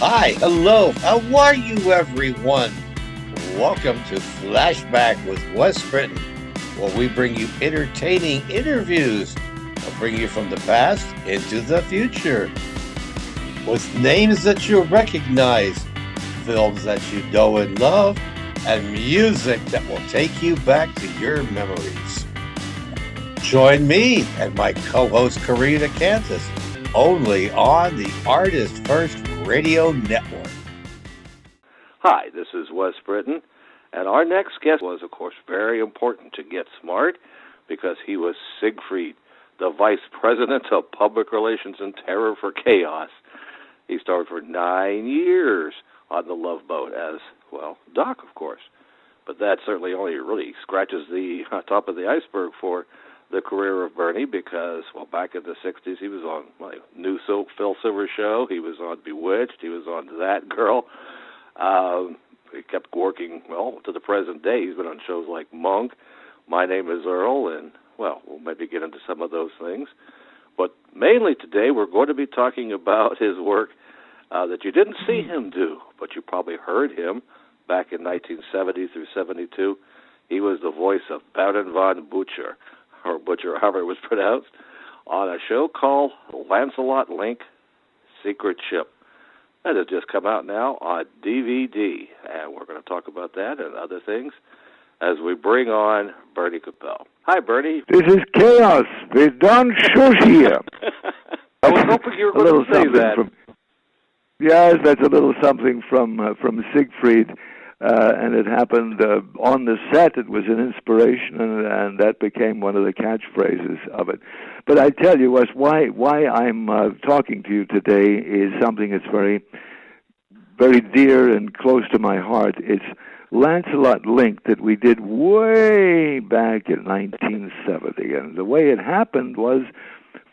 Hi, hello, how are you, everyone? Welcome to FlashBack with Wes Britton, where we bring you entertaining interviews. We'll bring you from the past into the future. With names that you recognize, films that you know and love, and music that will take you back to your memories. Join me and my co-host Karina Cantus, only on the Artist First Radio Network. Hi, this is Wes Britton, and our next guest was, of course, very important to Get Smart because he was Siegfried, the Vice President of Public Relations and Terror for KAOS. He starred for 9 years on the Love Boat as, well, Doc, of course. But that certainly only really scratches the top of the iceberg for the career of Bernie because, well, back in the 60s, he was on New Phil Silver Show. He was on Bewitched. He was on That Girl. He kept working, well, to the present day. He's been on shows like Monk, My Name is Earl, and, well, we'll maybe get into some of those things. But mainly today we're going to be talking about his work that you didn't see him do, but you probably heard him back in 1970 through 72. He was the voice of Baron von Butcher, or Butcher, however it was pronounced, on a show called Lancelot Link, Secret Chimp. That has just come out now on DVD, and we're going to talk about that and other things as we bring on Bernie Koppell. Hi, Bernie. This is KAOS. We don't shush here. I was hoping you were going to say that. Yes, that's a little something from Siegfried, and it happened on the set. It was an inspiration, and that became one of the catchphrases of it. But I tell you, Wes, why I'm talking to you today is something that's very, very dear and close to my heart. It's Lancelot Link that we did way back in 1970. And the way it happened was,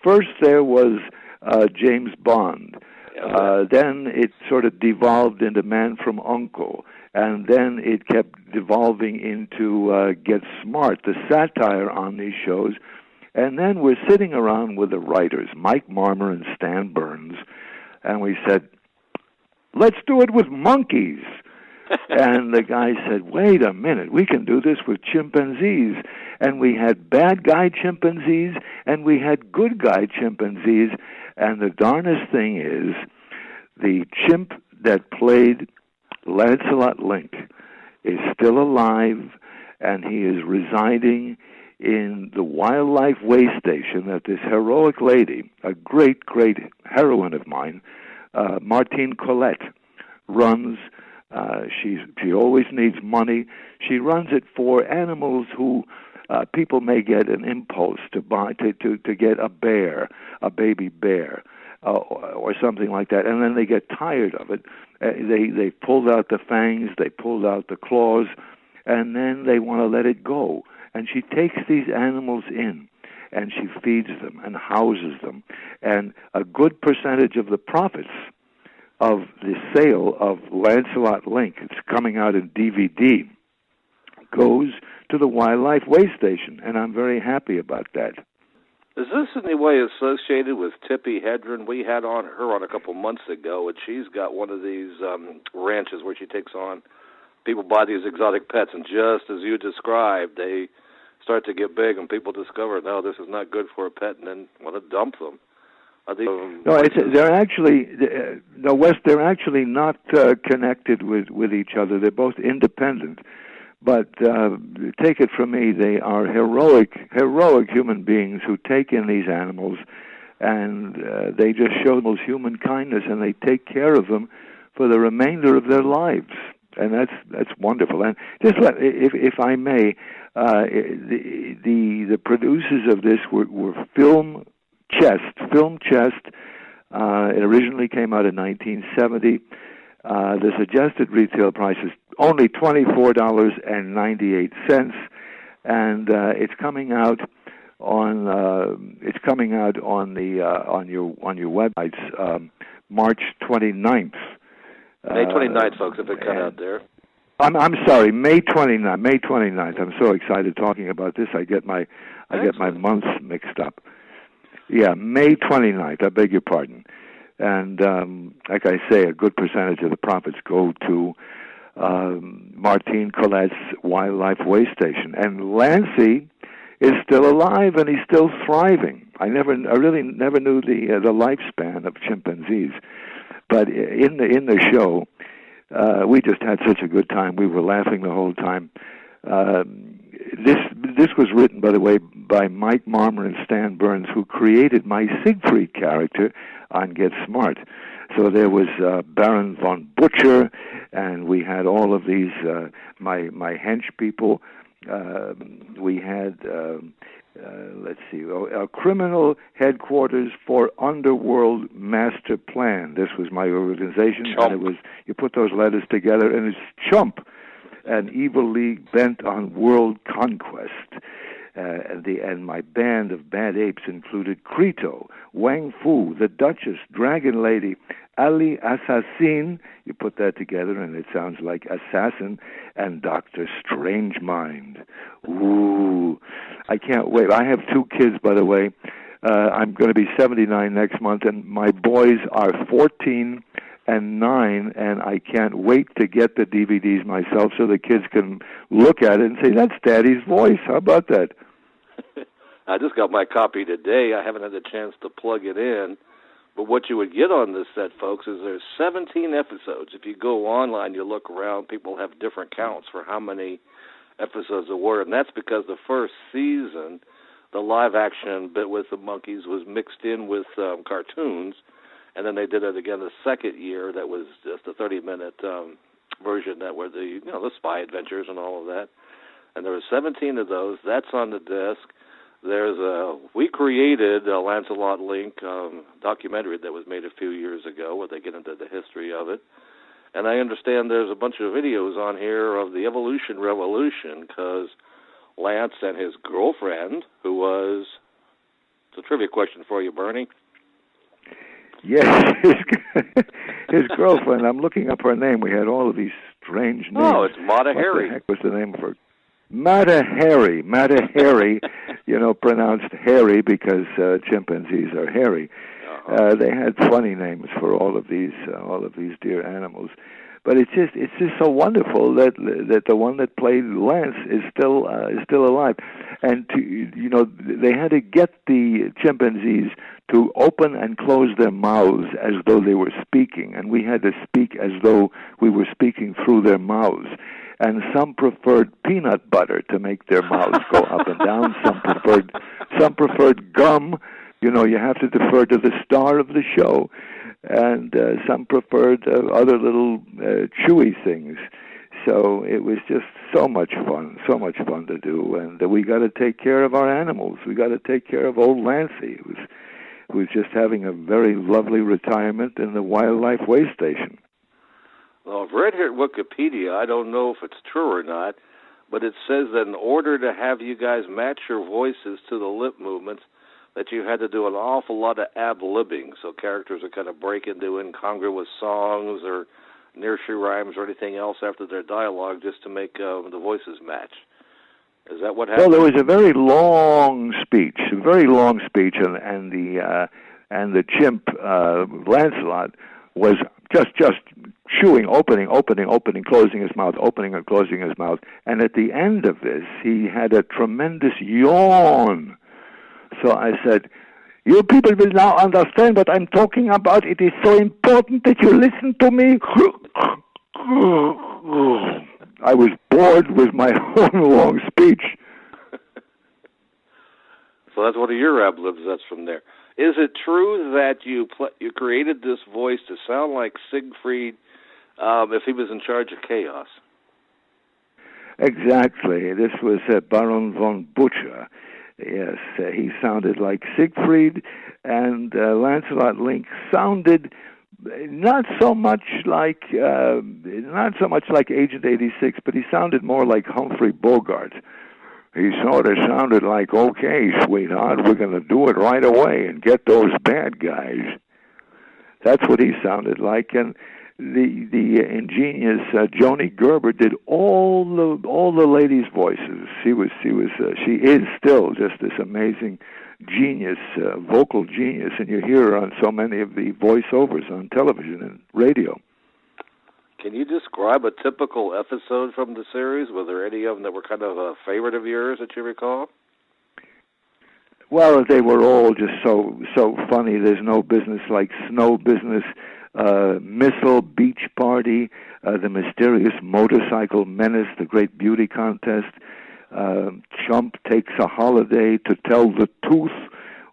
first there was James Bond. Then it sort of devolved into Man from U.N.C.L.E., and then it kept devolving into Get Smart, the satire on these shows. And then we're sitting around with the writers, Mike Marmer and Stan Burns, and we said, let's do it with monkeys. And the guy said, wait a minute, we can do this with chimpanzees. And we had bad guy chimpanzees, and we had good guy chimpanzees. And the darnest thing is, the chimp that played Lancelot Link is still alive, and he is residing in the wildlife way station that this heroic lady, a great, great heroine of mine, Martine Collette, runs. She always needs money. She runs it for animals who people may get an impulse to buy, to get a bear, a baby bear, or something like that, and then they get tired of it. They pulled out the fangs, they pulled out the claws, and then they want to let it go. And she takes these animals in, and she feeds them and houses them. And a good percentage of the profits of the sale of Lancelot Link, it's coming out in DVD, goes to the Wildlife Way Station, and I'm very happy about that. Is this in any way associated with Tippi Hedren? We had her on a couple months ago, and she's got one of these ranches where she takes on, people buy these exotic pets, and just as you described, they start to get big, and people discover, no, this is not good for a pet, and then want to dump them. They're actually Wes. They're actually not connected with each other. They're both independent. But take it from me, they are heroic human beings who take in these animals, and they just show them human kindness, and they take care of them for the remainder of their lives, and that's wonderful. And just if I may, the producers of this were Film Chest. It originally came out in 1970. The suggested retail price is only $24.98, and it's coming out on your websites March 29th. May 29th, folks, if it cut out there. I'm sorry, May 29th. I'm so excited talking about this. I get my months mixed up. Yeah, May 29th. I beg your pardon. And like I say, a good percentage of the profits go to Martine Collette's Wildlife Way Station. And Lancey is still alive, and he's still thriving. I really never knew the lifespan of chimpanzees. But in the show, we just had such a good time. We were laughing the whole time. This was written, by the way, by Mike Marmer and Stan Burns, who created my Siegfried character on Get Smart. So there was Baron von Butcher, and we had all of these, my hench people. We had, a criminal headquarters for Underworld Master Plan. This was my organization, Chump. And it was, you put those letters together, and it's Chump, an evil league bent on world conquest. And my band of bad apes included Crito, Wang Fu, the Duchess, Dragon Lady, Ali Assassin, you put that together and it sounds like assassin, and Dr. Strange Mind. Ooh, I can't wait. I have 2 kids, by the way. I'm going to be 79 next month, and my boys are 14 and 9, and I can't wait to get the DVDs myself so the kids can look at it and say, that's Daddy's voice. How about that? I just got my copy today. I haven't had a chance to plug it in. But what you would get on this set, folks, is there's 17 episodes. If you go online, you look around, people have different counts for how many episodes there were. And that's because the first season, the live-action bit with the monkeys was mixed in with cartoons. And then they did it again the second year. That was just a 30-minute version that were the spy adventures and all of that. And there were 17 of those. That's on the disc. We created a Lancelot Link documentary that was made a few years ago where they get into the history of it. And I understand there's a bunch of videos on here of the Evolution Revolution because Lance and his girlfriend, who was, it's a trivia question for you, Bernie. Yes, his girlfriend. I'm looking up her name. We had all of these strange names. Oh, it's Mata Hari. What the heck was the name of her? Mata Hari, pronounced hairy because chimpanzees are hairy. Uh-huh. They had funny names for all of these dear animals, but it's just so wonderful that the one that played Lance is still alive, and they had to get the chimpanzees to open and close their mouths as though they were speaking, and we had to speak as though we were speaking through their mouths. And some preferred peanut butter to make their mouths go up and down. Some preferred gum. You have to defer to the star of the show. And some preferred other little chewy things. So it was just so much fun to do. And we got to take care of our animals. We got to take care of old Lancey, who was just having a very lovely retirement in the Wildlife Way Station. Well, I've read here at Wikipedia, I don't know if it's true or not, but it says that in order to have you guys match your voices to the lip movements, that you had to do an awful lot of ad-libbing, so characters would kind of break into incongruous songs or nursery rhymes or anything else after their dialogue just to make the voices match. Is that what happened? Well, there was a very long speech, and the chimp Lancelot was just chewing, opening, closing his mouth, opening and closing his mouth. And at the end of this, he had a tremendous yawn. So I said, you people will now understand what I'm talking about. It is so important that you listen to me. I was bored with my own long speech. So that's one of your ad-libs. That's from there. Is it true that you created this voice to sound like Siegfried if he was in charge of KAOS? Exactly. This was Baron von Butcher. Yes, he sounded like Siegfried, and Lancelot Link sounded not so much like Agent 86, but he sounded more like Humphrey Bogart. He sort of sounded like, okay, sweetheart, we're going to do it right away and get those bad guys. That's what he sounded like. And the ingenious Joni Gerber did all the ladies' voices. She is still just this amazing genius, vocal genius, and you hear her on so many of the voiceovers on television and radio. Can you describe a typical episode from the series? Were there any of them that were kind of a favorite of yours that you recall? Well, they were all just so funny. There's no business like Snow Business, Missile Beach Party, The Mysterious Motorcycle Menace, The Great Beauty Contest, Chump Takes a Holiday, To Tell the Truth,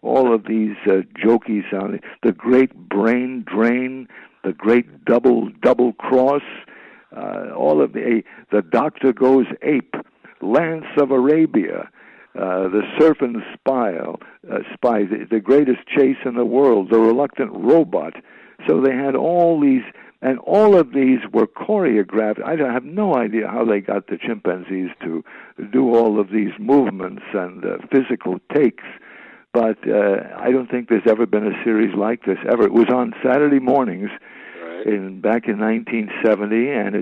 all of these jokey sounding, The Great Brain Drain, The Great Double Cross, all of the Doctor Goes Ape, Lance of Arabia, The Serpent Spy, the Greatest Chase in the World, The Reluctant Robot. So they had all these, and all of these were choreographed. I have no idea how they got the chimpanzees to do all of these movements and physical takes, but I don't think there's ever been a series like this ever. It was on Saturday mornings back in 1970, and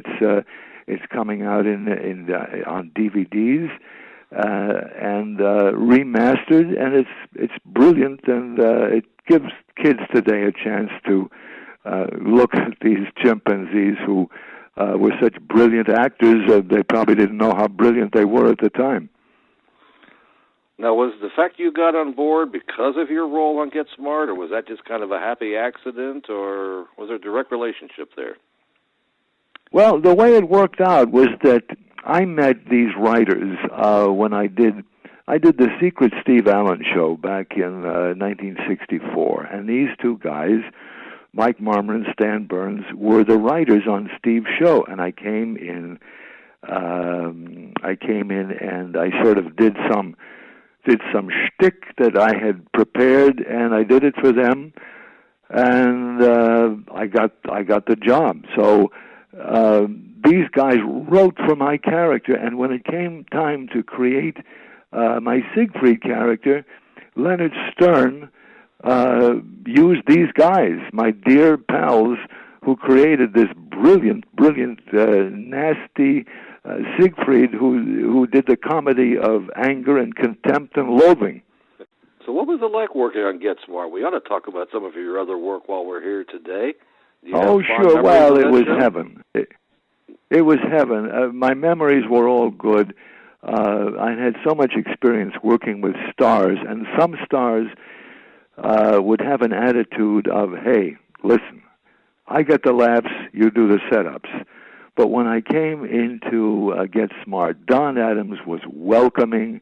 it's coming out on DVDs. And remastered, and it's brilliant, and it gives kids today a chance to look at these chimpanzees who were such brilliant actors that they probably didn't know how brilliant they were at the time. Now, was the fact you got on board because of your role on Get Smart, or was that just kind of a happy accident, or was there a direct relationship there? Well, the way it worked out was that I met these writers when I did the Secret Steve Allen show back in 1964, and these two guys, Mike Marmor and Stan Burns, were the writers on Steve's show, and I came in and I sort of did some shtick that I had prepared, and I did it for them, and I got the job. So. These guys wrote for my character, and when it came time to create my Siegfried character, Leonard Stern used these guys, my dear pals, who created this brilliant, nasty Siegfried who did the comedy of anger and contempt and loathing. So what was it like working on Get Smart? We ought to talk about some of your other work while we're here today. Oh, sure. Well, it was heaven. It was heaven. My memories were all good. I had so much experience working with stars, and some stars would have an attitude of, hey, listen, I get the laughs, you do the setups. But when I came into Get Smart, Don Adams was welcoming.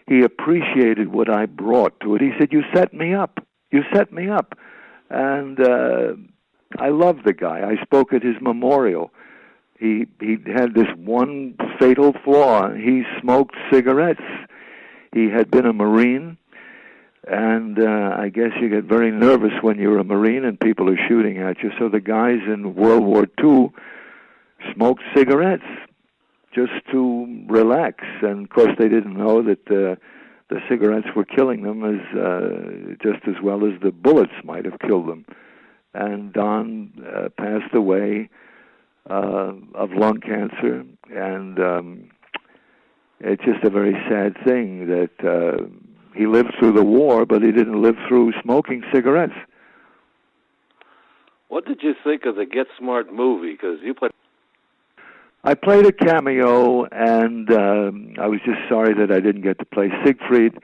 He appreciated what I brought to it. He said, you set me up. And I loved the guy. I spoke at his memorial. He had this one fatal flaw. He smoked cigarettes. He had been a Marine, and I guess you get very nervous when you're a Marine and people are shooting at you. So the guys in World War II smoked cigarettes just to relax. And, of course, they didn't know that the cigarettes were killing them just as well as the bullets might have killed them. And Don passed away of lung cancer, and it's just a very sad thing that he lived through the war, but he didn't live through smoking cigarettes. What did you think of the Get Smart movie? Because you played... I played a cameo, and I was just sorry that I didn't get to play Siegfried.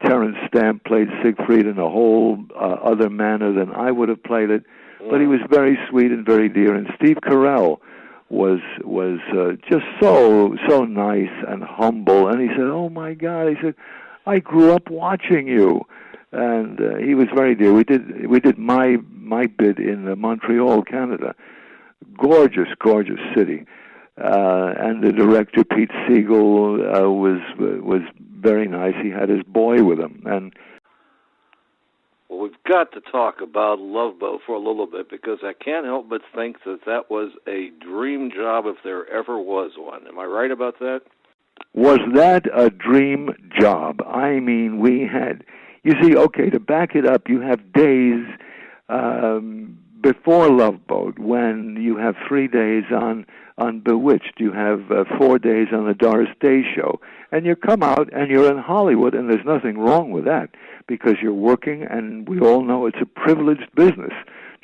Terrence Stamp played Siegfried in a whole other manner than I would have played it, but he was very sweet and very dear. And Steve Carell was just so nice and humble. And he said, "Oh my God," he said, "I grew up watching you," and he was very dear. We did my bit in Montreal, Canada. Gorgeous city. And the director, Pete Siegel, was very nice. He had his boy with him. And well, we've got to talk about Love Boat for a little bit, because I can't help but think that was a dream job if there ever was one. Am I right about that? Was that a dream job? I mean, we had... You see, okay, to back it up, you have days before Love Boat, when you have 3 days on Bewitched, you have 4 days on the Doris Day Show, and you come out and you're in Hollywood, and there's nothing wrong with that, because you're working, and we all know it's a privileged business,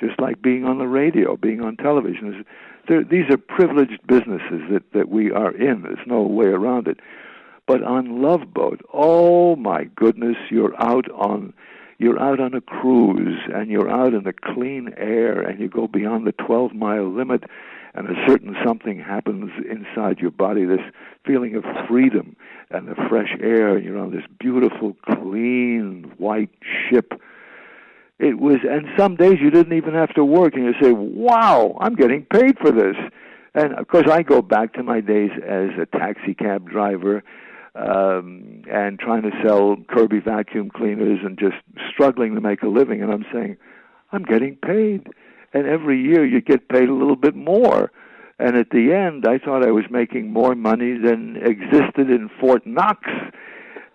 just like being on the radio, being on television. These are privileged businesses that we are in. There's no way around it. But on Love Boat, oh my goodness, you're out on a cruise, and you're out in the clean air, and you go beyond the 12-mile limit, and a certain something happens inside your body, this feeling of freedom and the fresh air, and you're on this beautiful, clean, white ship. It was, and some days you didn't even have to work, and you say, wow, I'm getting paid for this. And of course, I go back to my days as a taxi cab driver, and trying to sell Kirby vacuum cleaners and just struggling to make a living. And I'm saying, I'm getting paid. And every year you get paid a little bit more. And at the end, I thought I was making more money than existed in Fort Knox.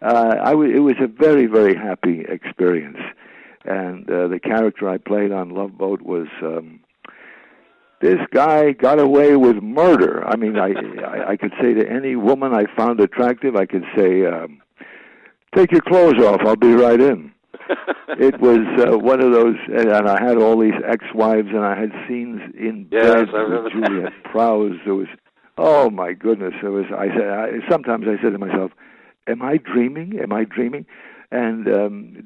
It was a very, very happy experience. And the character I played on Love Boat was... this guy got away with murder. I mean, I could say to any woman I found attractive, I could say, take your clothes off, I'll be right in. It was one of those, and I had all these ex-wives, and I had scenes in bed with Juliet Prowse. It was, oh my goodness, it was. Sometimes I said to myself, am I dreaming? Am I dreaming? And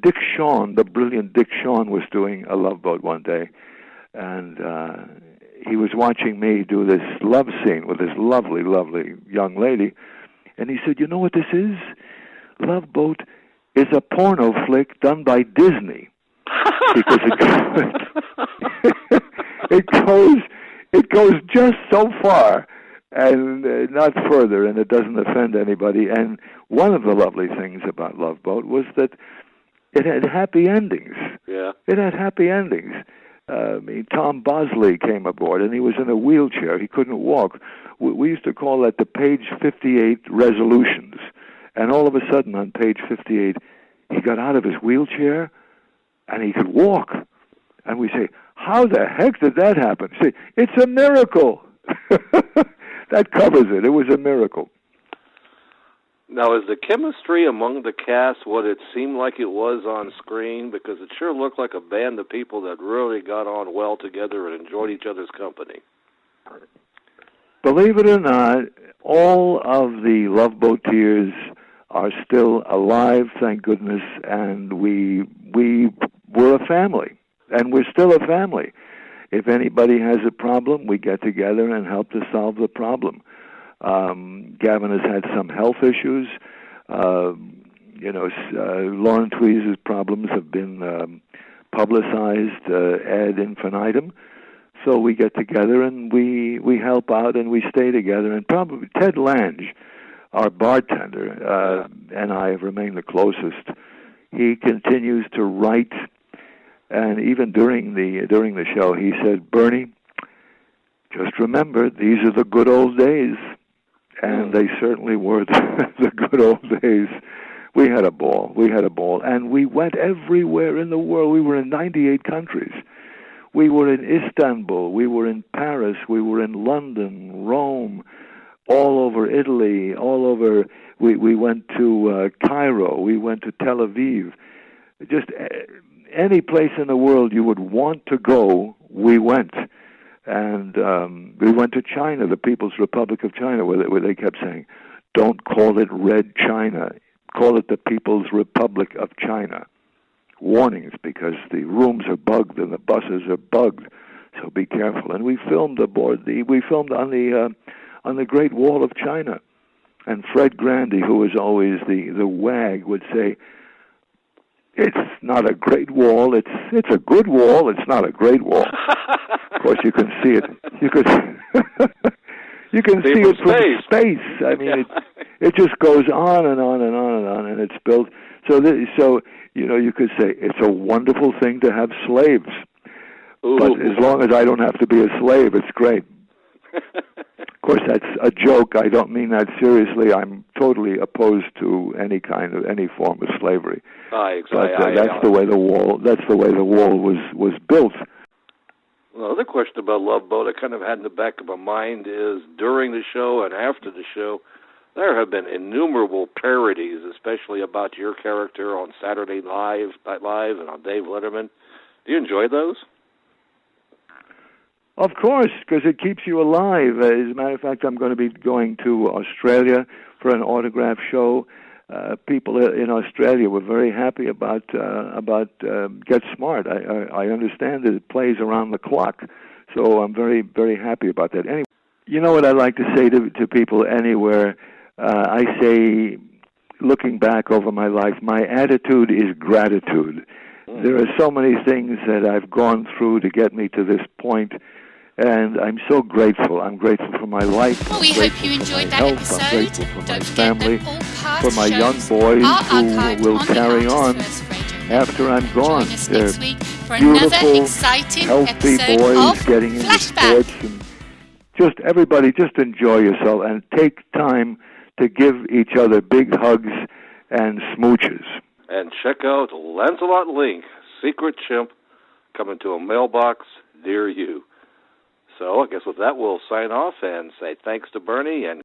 Dick Shawn, the brilliant Dick Shawn, was doing a Love Boat one day, and he was watching me do this love scene with this lovely, lovely young lady, and he said, you know what this is? Love Boat is a porno flick done by Disney. Because it goes just so far and not further, and it doesn't offend anybody. And one of the lovely things about Love Boat was that it had happy endings. Yeah. It had happy endings. Tom Bosley came aboard, and he was in a wheelchair. He couldn't walk. We used to call that the page 58 resolutions. And all of a sudden, on page 58, he got out of his wheelchair, and he could walk. And we say, how the heck did that happen? Say, it's a miracle. That covers it. It was a miracle. Now, is the chemistry among the cast what it seemed like it was on screen? Because it sure looked like a band of people that really got on well together and enjoyed each other's company. Believe it or not, all of the Love Boat Tears are still alive, thank goodness, and we were a family, and we're still a family. If anybody has a problem, we get together and help to solve the problem. Gavin has had some health issues. Lauren Tweeze's problems have been publicized ad infinitum. So we get together and we help out and we stay together. And probably Ted Lange, our bartender, and I have remained the closest. He continues to write, and even during the show, he said, "Bernie, just remember, these are the good old days." And they certainly were the good old days. We had a ball. And we went everywhere in the world. We were in 98 countries. We were in Istanbul. We were in Paris. We were in London, Rome, all over Italy, all over. We went to Cairo. We went to Tel Aviv. Just any place in the world you would want to go, we went. And we went to China, the People's Republic of China, where they kept saying, don't call it Red China, call it the People's Republic of China. Warnings, because the rooms are bugged and the buses are bugged, so be careful. And we filmed we filmed on the Great Wall of China. And Fred Grandy, who was always the wag, would say, it's not a great wall. It's a good wall. It's not a great wall. Of course, you can see it. You can see it from space. I mean, it just goes on and on and on and on, and it's built. So you could say it's a wonderful thing to have slaves. Ooh. But as long as I don't have to be a slave, it's great. Of course, that's a joke. I don't mean that seriously. I'm totally opposed to any form of slavery. But that's the way the wall. That's the way the wall was built. Another question about Love Boat I kind of had in the back of my mind is during the show and after the show, there have been innumerable parodies, especially about your character on Saturday Night Live and on Dave Letterman. Do you enjoy those? Of course, because it keeps you alive. As a matter of fact, I'm going to be going to Australia for an autograph show. People in Australia were very happy about Get Smart. I understand that it plays around the clock, so I'm very, very happy about that. Anyway, you know what I like to say to people anywhere? I say, looking back over my life, my attitude is gratitude. There are so many things that I've gone through to get me to this point, and I'm so grateful. I'm grateful for my life. Well, we hope you enjoyed that episode. I'm grateful for my Don't family, forget that all for my young past boys shows who will are carry on Artist First Radio. after I'm gone. Join us They're next week for another beautiful, exciting healthy episode boys of getting into FlashBack. sports. And just everybody, just enjoy yourself and take time to give each other big hugs and smooches. And check out Lancelot Link, Secret Chimp, coming to a mailbox near you. So I guess with that, we'll sign off and say thanks to Bernie and